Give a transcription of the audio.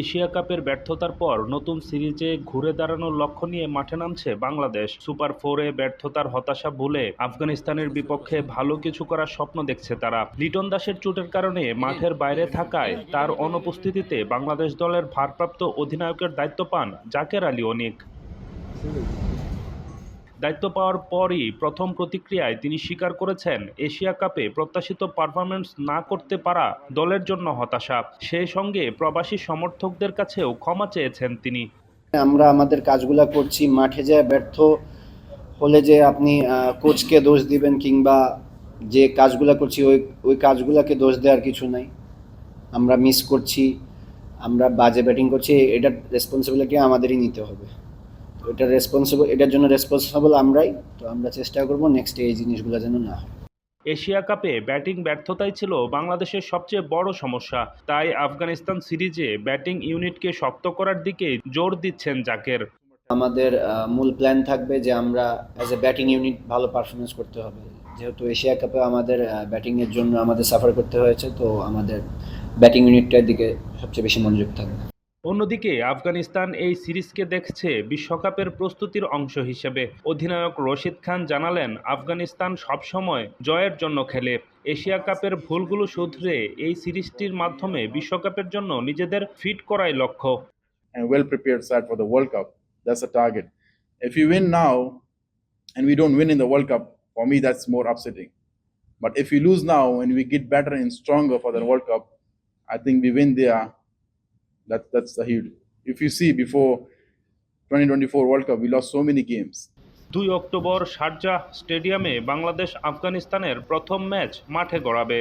Asia কাপের ব্যর্থতার পর নতুন সিরিজে ঘুরে দাঁড়ানোর লক্ষ্য নিয়ে মাঠে নামছে বাংলাদেশ। সুপার ফোরে ব্যর্থতার হতাশা ভুলে আফগানিস্তানের বিপক্ষে ভালো কিছু করার স্বপ্ন দেখছে তারা। লিটন দাসের চোটের কারণে মাঠের বাইরে থাকায় তার অনুপস্থিতিতে বাংলাদেশ দলের ভারপ্রাপ্ত অধিনায়কের দায়িত্ব পান জাকের আলী অনিক। দায়িত্ব পাওয়ার পরই প্রথম প্রতিক্রিয়ায় তিনি স্বীকার করেছেন, এশিয়া কাপে প্রত্যাশিত পারফরম্যান্স না করতে পারা দলের জন্য হতাশা। সেই সঙ্গে প্রবাসী সমর্থকদের কাছেও ক্ষমা চেয়েছেন তিনি। আমরা আমাদের কাজগুলা করছি, মাঠে যায় ব্যর্থ হলে যে আপনি কোচকে দোষ দিবেন কিংবা যে কাজগুলা করছি ওই কাজগুলাকে দোষ দেওয়ার কিছু নাই। আমরা মিস করছি, আমরা বাজে ব্যাটিং করছি, এটার রেসপন্সিবিলিটি আমাদেরই নিতে হবে। তো এটার জন্য রেসপন্সিবল আমরাই। তো আমরা চেষ্টা করব নেক্সট এই জিনিসগুলো যেন না হয়। এশিয়া কাপে ব্যাটিং ব্যর্থতাই ছিল বাংলাদেশের সবচেয়ে বড় সমস্যা। তাই আফগানিস্তান সিরিজে ব্যাটিং ইউনিটকে শক্ত করার দিকে জোর দিচ্ছেন জাকের। আমাদের মূল প্ল্যান থাকবে যে আমরা অ্যাজ এ ব্যাটিং ইউনিট ভালো পারফরমেন্স করতে হবে। যেহেতু এশিয়া কাপে আমাদের ব্যাটিংয়ের জন্য আমাদের সাফার করতে হয়েছে, তো আমাদের ব্যাটিং ইউনিটটার দিকে সবচেয়ে বেশি মনোযোগ থাকবে। অন্যদিকে আফগানিস্তান এই সিরিজকে দেখছে বিশ্বকাপের প্রস্তুতির অংশ হিসেবে। অধিনায়ক রশিদ খান জানালেন, আফগানিস্তান সবসময় জয়ের জন্য খেলে। এশিয়া কাপের ভুলগুলো শুধরে এই সিরিজটির মাধ্যমে বিশ্বকাপের জন্য নিজেদের ফিট করাই লক্ষ্য। And well prepared side for the World Cup. That's the target. If we win now and we don't win in the World Cup, for me that's more upsetting. But if we lose now and we get better and stronger for the World Cup, I think we win there. That's the huge. If you see before 2024 World Cup, we lost so many games. 2 October Sharjah স্টেডিয়ামে বাংলাদেশ আফগানিস্তানের প্রথম match মাঠে গড়াবে।